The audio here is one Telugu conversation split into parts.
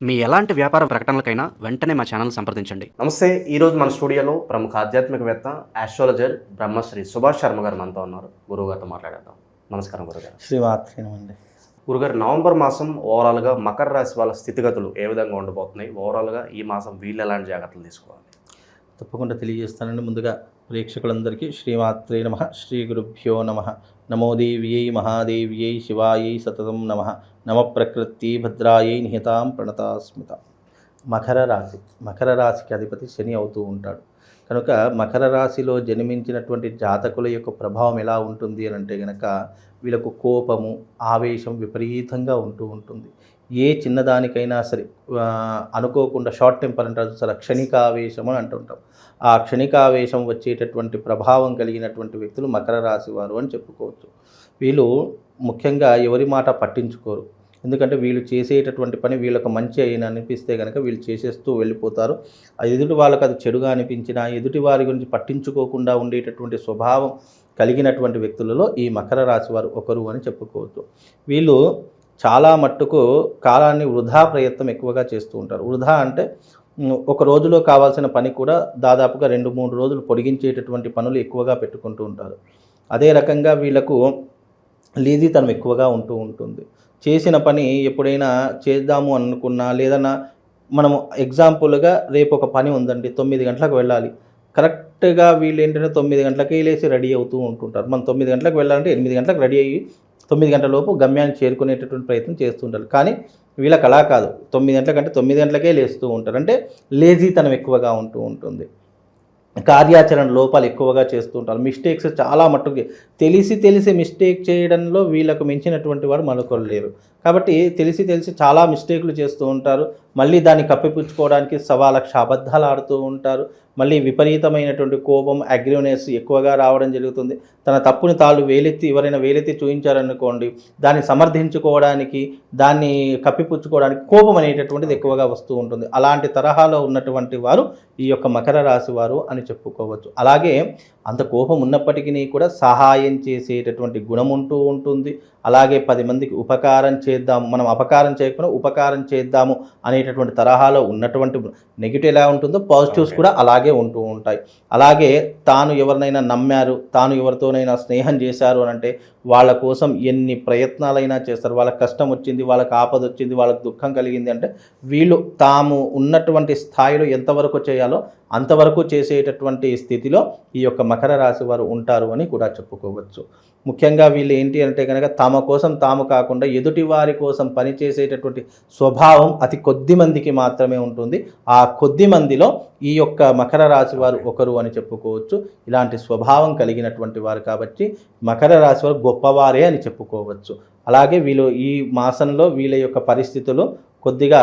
మీ ఎలాంటి వ్యాపార ప్రకటనలకైనా వెంటనే మా ఛానల్ సంప్రదించండి. నమస్తే. ఈరోజు మన స్టూడియోలో ప్రముఖ ఆధ్యాత్మికవేత్త ఆస్ట్రాలజర్ బ్రహ్మశ్రీ సుభాష్ శర్మ గారు మనతో ఉన్నారు. గురువుగారితో మాట్లాడేద్దాం. నమస్కారం గురుగారు. శ్రీమాత్రేనండి. గురుగారు, నవంబర్ మాసం ఓవరాల్గా మకర రాశి వాళ్ళ స్థితిగతులు ఏ విధంగా ఉండబోతున్నాయి? ఓవరాల్గా ఈ మాసం వీళ్ళు ఎలాంటి జాగ్రత్తలు తీసుకోవాలి? తప్పకుండా తెలియజేస్తానండి. ముందుగా ప్రేక్షకులందరికీ శ్రీమాత్రే నమః, శ్రీ గురుభ్యో నమః. నమో దేవ్యై మహాదేవ్యై శివాయై సతతం నమః. నమ ప్రకృతి భద్రాయై నిహితాం ప్రణతాస్మిత. మకర రాశికి అధిపతి శని అవుతూ ఉంటాడు కనుక మకర రాశిలో జన్మించినటువంటి జాతకుల యొక్క ప్రభావం ఎలా ఉంటుంది అని అంటే కనుక వీళ్ళకు కోపము, ఆవేశం విపరీతంగా ఉంటూ ఉంటుంది. ఏ చిన్నదానికైనా సరే అనుకోకుండా షార్ట్ టెంపర్ అంటారు సరే, క్షణికావేశం అని అంటుంటాం. ఆ క్షణికావేశం వచ్చేటటువంటి ప్రభావం కలిగినటువంటి వ్యక్తులు మకర రాశి వారు అని చెప్పుకోవచ్చు. వీళ్ళు ముఖ్యంగా ఎవరి మాట పట్టించుకోరు. ఎందుకంటే వీళ్ళు చేసేటటువంటి పని వీళ్ళకు మంచి అయిన అనిపిస్తే కనుక వీళ్ళు చేసేస్తూ వెళ్ళిపోతారు. ఎదుటి వాళ్ళకు అది చెడుగా అనిపించినా ఎదుటి వారి గురించి పట్టించుకోకుండా ఉండేటటువంటి స్వభావం కలిగినటువంటి వ్యక్తులలో ఈ మకర రాశి వారు ఒకరు అని చెప్పుకోవచ్చు. వీళ్ళు చాలా మట్టుకు కాలాన్ని వృధా ప్రయత్నం ఎక్కువగా చేస్తూ ఉంటారు. వృధా అంటే ఒక రోజులో కావాల్సిన పని కూడా దాదాపుగా 2-3 రోజులు పొడిగించేటటువంటి పనులు ఎక్కువగా పెట్టుకుంటూ ఉంటారు. అదే రకంగా వీళ్ళకు లేజీతనం ఎక్కువగా ఉంటూ ఉంటుంది. చేసిన పని ఎప్పుడైనా చేద్దాము అనుకున్నా లేదన్నా మనము ఎగ్జాంపుల్గా రేపు ఒక పని ఉందండి, 9 గంటలకు వెళ్ళాలి. కరెక్ట్గా వీళ్ళు ఏంటంటే 9 గంటలకే లేచి రెడీ అవుతూ ఉంటుంటారు. మనం 9 గంటలకు వెళ్ళాలంటే 8 గంటలకు రెడీ అయ్యి 9 గంటల లోపు గమ్యాన్ని చేరుకునేటటువంటి ప్రయత్నం చేస్తుంటారు. కానీ వీళ్ళకి అలా కాదు, 9 గంటలకంటే 9 గంటలకే లేస్తూ ఉంటారు. అంటే లేజీతనం ఎక్కువగా ఉంటూ ఉంటుంది. కార్యాచరణ లోపాలు ఎక్కువగా చేస్తూ ఉంటారు. మిస్టేక్స్ చాలా మట్టుకు తెలిసి మిస్టేక్ చేయడంలో వీళ్ళకు మించినటువంటి వారు మరొకరు లేరు. కాబట్టి తెలిసి చాలా మిస్టేక్లు చేస్తూ ఉంటారు. మళ్ళీ దాన్ని కప్పిపుచ్చుకోవడానికి 1,000,000 అబద్ధాలు ఆడుతూ ఉంటారు. మళ్ళీ విపరీతమైనటువంటి కోపం, అగ్రెసివ్నెస్ ఎక్కువగా రావడం జరుగుతుంది. తన తప్పుని ఎవరైనా వేలెత్తి చూపించారనుకోండి, దాన్ని సమర్థించుకోవడానికి, దాన్ని కప్పిపుచ్చుకోవడానికి కోపం అనేటటువంటిది ఎక్కువగా వస్తూ ఉంటుంది. అలాంటి తరహాలో ఉన్నటువంటి వారు ఈ యొక్క మకర రాశి వారు అని చెప్పుకోవచ్చు. అలాగే అంత కోపం ఉన్నప్పటికీ కూడా సహాయం చేసేటటువంటి గుణం ఉంటూ ఉంటుంది. అలాగే 10 మందికి ఉపకారం చేద్దాం, మనం అపకారం చేయకుండా ఉపకారం చేద్దాము అనేటటువంటి తరహాలో ఉన్నటువంటి నెగిటివ్ ఎలా ఉంటుందో పాజిటివ్స్ కూడా అలాగే ఉంటూ ఉంటాయి. అలాగే తాను ఎవరినైనా నమ్మారు, తాను ఎవరితోనైనా స్నేహం చేశారు అని అంటే వాళ్ళ కోసం ఎన్ని ప్రయత్నాలైనా చేస్తారు. వాళ్ళకి కష్టం వచ్చింది, వాళ్ళకి ఆపద వచ్చింది, వాళ్ళకి దుఃఖం కలిగింది అంటే వీళ్ళు తాము ఉన్నటువంటి స్థాయిలో ఎంతవరకు చేయాలో అంతవరకు చేసేటటువంటి స్థితిలో ఈ యొక్క మకర రాశి వారు ఉంటారు అని కూడా చెప్పుకోవచ్చు. ముఖ్యంగా వీళ్ళు ఏంటి అంటే కనుక తమ కోసం తాము కాకుండా ఎదుటి వారి కోసం పనిచేసేటటువంటి స్వభావం అతి కొద్ది మందికి మాత్రమే ఉంటుంది. ఆ కొద్ది మందిలో ఈ యొక్క మకర రాశి వారు ఒకరు అని చెప్పుకోవచ్చు. ఇలాంటి స్వభావం కలిగినటువంటి వారు కాబట్టి మకర రాశి వారు గొప్పవారే అని చెప్పుకోవచ్చు. అలాగే వీళ్ళు ఈ మాసంలో వీళ్ళ యొక్క పరిస్థితులు కొద్దిగా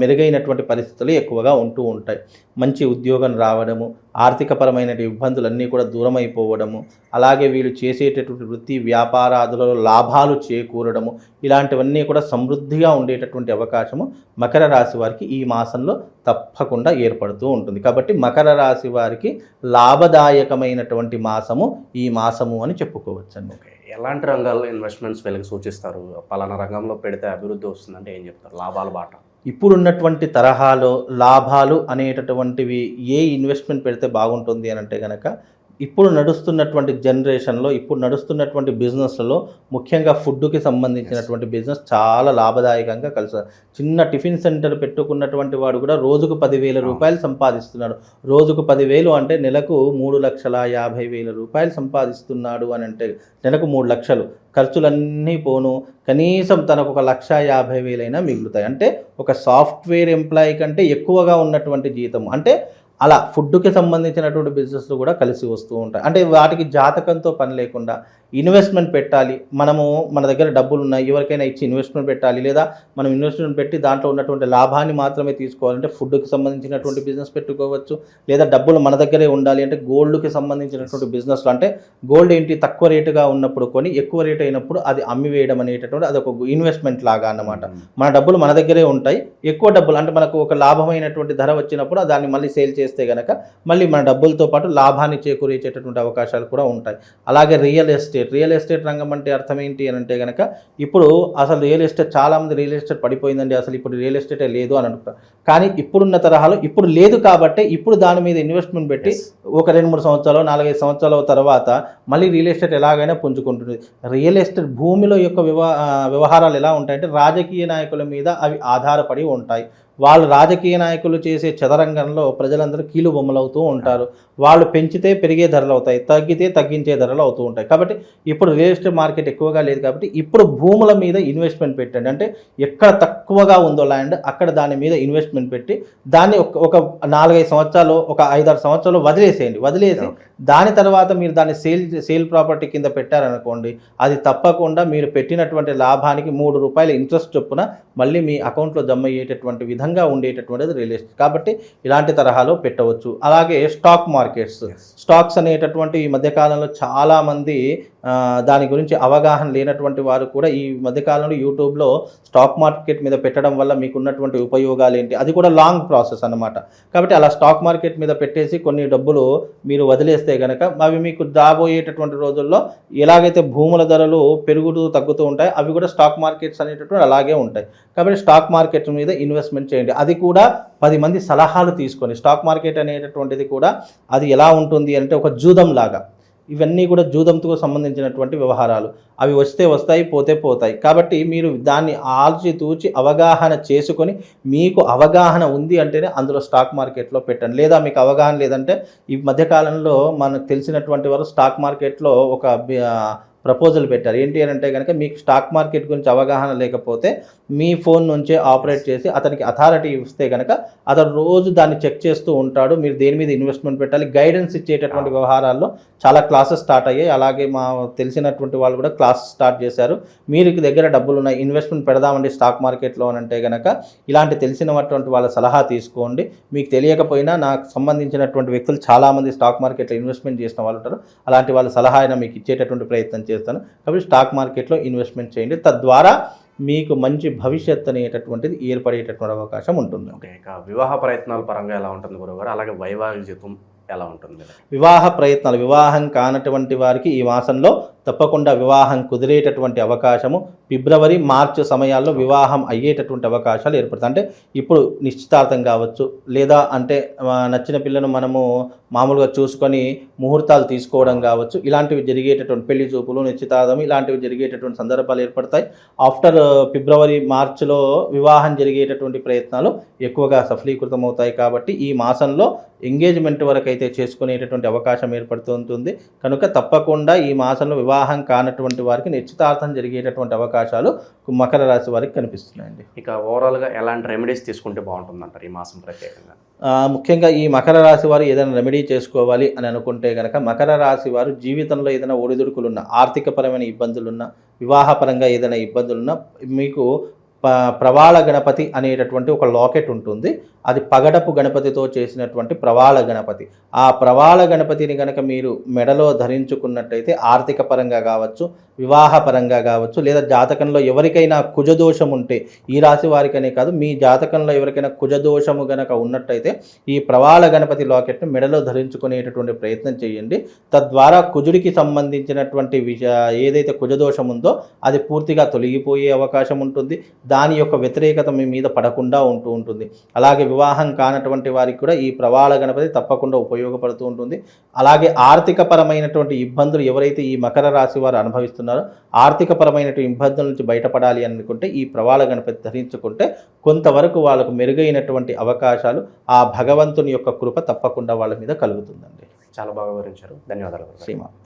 మెరుగైనటువంటి పరిస్థితులు ఎక్కువగా ఉంటూ ఉంటాయి. మంచి ఉద్యోగం రావడము, ఆర్థికపరమైన ఇబ్బందులన్నీ కూడా దూరం అయిపోవడము, అలాగే వీళ్ళు చేసేటటువంటి వృత్తి వ్యాపారాదులలో లాభాలు చేకూరడము, ఇలాంటివన్నీ కూడా సమృద్ధిగా ఉండేటటువంటి అవకాశము మకర రాశి వారికి ఈ మాసంలో తప్పకుండా ఏర్పడుతూ ఉంటుంది. కాబట్టి మకర రాశి వారికి లాభదాయకమైనటువంటి మాసము ఈ మాసము అని చెప్పుకోవచ్చండి. ఎలాంటి రంగాల్లో ఇన్వెస్ట్మెంట్స్ వీళ్ళకి సూచిస్తారు? పలానా రంగంలో పెడితే అభివృద్ధి వస్తుందంటే ఏం చెప్తారు? లాభాల బాట ఇప్పుడున్నటువంటి తరహాలో లాభాలు అనేటటువంటివి ఏ ఇన్వెస్ట్మెంట్ పెడితే బాగుంటుంది అని అంటే కనుక ఇప్పుడు నడుస్తున్నటువంటి జనరేషన్లో, ఇప్పుడు నడుస్తున్నటువంటి బిజినెస్లలో ముఖ్యంగా ఫుడ్కి సంబంధించినటువంటి బిజినెస్ చాలా లాభదాయకంగా కలిసి చిన్న టిఫిన్ సెంటర్ పెట్టుకున్నటువంటి వాడు కూడా రోజుకు 10,000 రూపాయలు సంపాదిస్తున్నాడు. రోజుకు 10,000 అంటే నెలకు 3,50,000 రూపాయలు సంపాదిస్తున్నాడు అని అంటే నెలకు 3 లక్షలు ఖర్చులన్నీ పోను కనీసం తనకు 1,50,000 అయినా మిగులుతాయి. అంటే ఒక సాఫ్ట్వేర్ ఎంప్లాయీ కంటే ఎక్కువగా ఉన్నటువంటి జీతం. అంటే అలా ఫుడ్కి సంబంధించినటువంటి బిజినెస్లు కూడా కలిసి వస్తూ ఉంటాయి. అంటే వాటికి జాతకంతో పని లేకుండా ఇన్వెస్ట్మెంట్ పెట్టాలి, మనము మన దగ్గర డబ్బులు ఉన్నాయి ఎవరికైనా ఇచ్చి ఇన్వెస్ట్మెంట్ పెట్టాలి, లేదా మనం ఇన్వెస్ట్మెంట్ పెట్టి దాంట్లో ఉన్నటువంటి లాభాన్ని మాత్రమే తీసుకోవాలంటే ఫుడ్కి సంబంధించినటువంటి బిజినెస్ పెట్టుకోవచ్చు. లేదా డబ్బులు మన దగ్గరే ఉండాలి అంటే గోల్డ్కి సంబంధించినటువంటి బిజినెస్లు, అంటే గోల్డ్ ఏంటి తక్కువ రేటుగా ఉన్నప్పుడు కొని ఎక్కువ రేట్ అయినప్పుడు అది అమ్మివేయడం అనేటటువంటి అదొక ఇన్వెస్ట్మెంట్ లాగా అన్నమాట. మన డబ్బులు మన దగ్గరే ఉంటాయి, ఎక్కువ డబ్బులు అంటే మనకు ఒక లాభమైనటువంటి ధర వచ్చినప్పుడు దాన్ని మళ్ళీ సేల్ చేస్తే కనుక మళ్ళీ మన డబ్బులతో పాటు లాభాన్ని చేకూర్చేటటువంటి అవకాశాలు కూడా ఉంటాయి. అలాగే రియల్ ఎస్టేట్ రియల్ ఎస్టేట్ రంగం అంటే అర్థం ఏంటి అని అంటే కనుక ఇప్పుడు అసలు రియల్ ఎస్టేట్ చాలామంది రియల్ ఎస్టేట్ పడిపోయిందండి, అసలు ఇప్పుడు రియల్ ఎస్టేటే లేదు అని అనుకుంటారు. కానీ ఇప్పుడున్న తరహాలో ఇప్పుడు లేదు కాబట్టి ఇప్పుడు దాని మీద ఇన్వెస్ట్మెంట్ పెట్టి ఒక 2-3 సంవత్సరాలు 4-5 సంవత్సరాల తర్వాత మళ్ళీ రియల్ ఎస్టేట్ ఎలాగైనా పుంజుకుంటుంది. రియల్ ఎస్టేట్ భూమిలో యొక్క వ్యవహారాలు ఎలా ఉంటాయంటే రాజకీయ నాయకుల మీద అవి ఆధారపడి ఉంటాయి. వాళ్ళు రాజకీయ నాయకులు చేసే చదరంగంలో ప్రజలందరూ కీలు బొమ్మలు అవుతూ ఉంటారు. వాళ్ళు పెంచితే పెరిగే ధరలు అవుతాయి, తగ్గితే తగ్గించే ధరలు అవుతూ ఉంటాయి. కాబట్టి ఇప్పుడు రియల్ ఎస్టేట్ మార్కెట్ ఎక్కువగా లేదు కాబట్టి ఇప్పుడు భూముల మీద ఇన్వెస్ట్మెంట్ పెట్టండి. అంటే ఎక్కడ తక్కువగా ఉందో ల్యాండ్ అక్కడ దాని మీద ఇన్వెస్ట్మెంట్ పెట్టి దాన్ని ఒక 4-5 సంవత్సరాలు ఒక 5-6 సంవత్సరాలు వదిలేసి దాని తర్వాత మీరు దాన్ని సేల్ ప్రాపర్టీ కింద పెట్టారనుకోండి, అది తప్పకుండా మీరు పెట్టినటువంటి లాభానికి రూ3 ఇంట్రెస్ట్ చొప్పున మళ్ళీ మీ అకౌంట్లో జమ అయ్యేటటువంటి విధంగా ఉండేటటువంటిది రియల్ ఎస్టేట్. కాబట్టి ఇలాంటి తరహాలో పెట్టవచ్చు. అలాగే స్టాక్స్ అనేటటువంటి ఈ మధ్యకాలంలో చాలామంది దాని గురించి అవగాహన లేనటువంటి వారు కూడా ఈ మధ్యకాలంలో యూట్యూబ్లో స్టాక్ మార్కెట్ మీద పెట్టడం వల్ల మీకు ఉన్నటువంటి ఉపయోగాలు ఏంటి, అది కూడా లాంగ్ ప్రాసెస్ అన్నమాట. కాబట్టి అలా స్టాక్ మార్కెట్ మీద పెట్టేసి కొన్ని డబ్బులు మీరు వదిలేస్తే కనుక అవి మీకు రాబోయేటటువంటి రోజుల్లో ఎలాగైతే భూముల ధరలు పెరుగుతూ తగ్గుతూ ఉంటాయి, అవి కూడా స్టాక్ మార్కెట్స్ అనేటటువంటి అలాగే ఉంటాయి. కాబట్టి స్టాక్ మార్కెట్ మీద ఇన్వెస్ట్మెంట్ చేయండి. అది కూడా 10 మంది సలహాలు తీసుకొని. స్టాక్ మార్కెట్ అనేటటువంటిది కూడా అది ఎలా ఉంటుంది అంటే ఒక జూదం లాగా. ఇవన్నీ కూడా జూదంతో సంబంధించినటువంటి వ్యవహారాలు. అవి వస్తే వస్తాయి, పోతే పోతాయి. కాబట్టి మీరు దాన్ని ఆచితూచి అవగాహన చేసుకొని మీకు అవగాహన ఉంది అంటేనే అందులో స్టాక్ మార్కెట్లో పెట్టండి. లేదా మీకు అవగాహన లేదంటే ఈ మధ్యకాలంలో మనకు తెలిసినటువంటి వారు స్టాక్ మార్కెట్లో ఒక ప్రపోజల్ పెట్టారు. ఏంటి అని అంటే కనుక మీకు స్టాక్ మార్కెట్ గురించి అవగాహన లేకపోతే మీ ఫోన్ నుంచే ఆపరేట్ చేసి అతనికి అథారిటీ ఇస్తే కనుక అతను రోజు దాన్ని చెక్ చేస్తూ ఉంటాడు. మీరు దేని మీద ఇన్వెస్ట్మెంట్ పెట్టాలి, గైడెన్స్ ఇచ్చేటటువంటి వ్యవహారాల్లో చాలా క్లాసెస్ స్టార్ట్ అయ్యాయి. అలాగే మా తెలిసినటువంటి వాళ్ళు కూడా క్లాసెస్ స్టార్ట్ చేశారు. మీరు దగ్గర డబ్బులు ఉన్నాయి, ఇన్వెస్ట్మెంట్ పెడదామండి స్టాక్ మార్కెట్లో అని అంటే కనుక ఇలాంటి తెలిసినటువంటి వాళ్ళ సలహా తీసుకోండి. మీకు తెలియకపోయినా నాకు సంబంధించినటువంటి వ్యక్తులు చాలామంది స్టాక్ మార్కెట్లో ఇన్వెస్ట్మెంట్ చేసిన వాళ్ళు ఉంటారు. అలాంటి వాళ్ళ సలహా అయినా మీకు ఇచ్చేటటువంటి ప్రయత్నం చేస్తాను. కాబట్టి స్టాక్ మార్కెట్లో ఇన్వెస్ట్మెంట్ చేయండి. తద్వారా మీకు మంచి భవిష్యత్తు అనేటటువంటిది ఏర్పడేటటువంటి అవకాశం ఉంటుంది. ఓకే, ఇక వివాహ ప్రయత్నాల పరంగా ఎలా ఉంటుంది గురువుగారు? అలాగే వైవాహిక జీవితం ఎలా ఉంటుంది? వివాహం కానటువంటి వారికి ఈ మాసంలో తప్పకుండా వివాహం కుదిరేటటువంటి అవకాశము, ఫిబ్రవరి మార్చి సమయాల్లో వివాహం అయ్యేటటువంటి అవకాశాలు ఏర్పడతాయి. అంటే ఇప్పుడు నిశ్చితార్థం కావచ్చు, లేదా అంటే నచ్చిన పిల్లను మనము మామూలుగా చూసుకొని ముహూర్తాలు తీసుకోవడం కావచ్చు, ఇలాంటివి జరిగేటటువంటి పెళ్లి చూపులు, నిశ్చితార్థం ఇలాంటివి జరిగేటటువంటి సందర్భాలు ఏర్పడతాయి. ఆఫ్టర్ ఫిబ్రవరి మార్చిలో వివాహం జరిగేటటువంటి ప్రయత్నాలు ఎక్కువగా సఫలీకృతం అవుతాయి. కాబట్టి ఈ మాసంలో ఎంగేజ్మెంట్ వరకు అయితే చేసుకునేటటువంటి అవకాశం ఏర్పడుతూ ఉంటుంది. కనుక తప్పకుండా ఈ మాసంలో వివాహం కానటువంటి వారికి నిశ్చితార్థం జరిగేటటువంటి అవకాశాలు మకర రాశి వారికి కనిపిస్తున్నాయండి. ఇక ఓవరాల్గా ఎలాంటి రెమెడీస్ తీసుకుంటే బాగుంటుందంటారు ఈ మాసం ప్రత్యేకంగా? ముఖ్యంగా ఈ మకర రాశి వారు ఏదైనా రెమెడీ చేసుకోవాలి అని అనుకుంటే కనుక మకర రాశి వారు జీవితంలో ఏదైనా ఒడిదుడుకులున్నా, ఆర్థికపరమైన ఇబ్బందులున్నా, వివాహపరంగా ఏదైనా ఇబ్బందులున్నా మీకు ప్రవాళ గణపతి అనేటటువంటి ఒక లాకెట్ ఉంటుంది. అది పగడపు గణపతితో చేసినటువంటి ప్రవాళ గణపతి. ఆ ప్రవాళ గణపతిని కనుక మీరు మెడలో ధరించుకున్నట్టయితే ఆర్థిక పరంగా కావచ్చు, వివాహపరంగా కావచ్చు, లేదా జాతకంలో ఎవరికైనా కుజదోషం ఉంటే, ఈ రాశి వారికనే కాదు మీ జాతకంలో ఎవరికైనా కుజదోషము గనక ఉన్నట్టయితే ఈ ప్రవాళ గణపతి లాకెట్ను మెడలో ధరించుకునేటటువంటి ప్రయత్నం చేయండి. తద్వారా కుజుడికి సంబంధించినటువంటి ఏదైతే కుజదోషం ఉందో అది పూర్తిగా తొలగిపోయే అవకాశం ఉంటుంది. దాని యొక్క వ్యతిరేకత మీ మీద పడకుండా ఉంటుంది. అలాగే వివాహం కానటువంటి వారికి కూడా ఈ ప్రవాళ గణపతి తప్పకుండా ఉపయోగపడుతూ ఉంటుంది. అలాగే ఆర్థిక పరమైనటువంటి ఇబ్బందులు ఎవరైతే ఈ మకర రాశి వారు అనుభవిస్తున్నారో, ఆర్థిక పరమైనటువంటి ఇబ్బందుల నుంచి బయటపడాలి అనుకుంటే ఈ ప్రవాళ గణపతి ధరించుకుంటే కొంతవరకు వాళ్ళకు మెరుగైనటువంటి అవకాశాలు, ఆ భగవంతుని యొక్క కృప తప్పకుండా వాళ్ళ మీద కలుగుతుందండి. చాలా బాగా వివరించారు. ధన్యవాదాలు. శ్రీమాన్.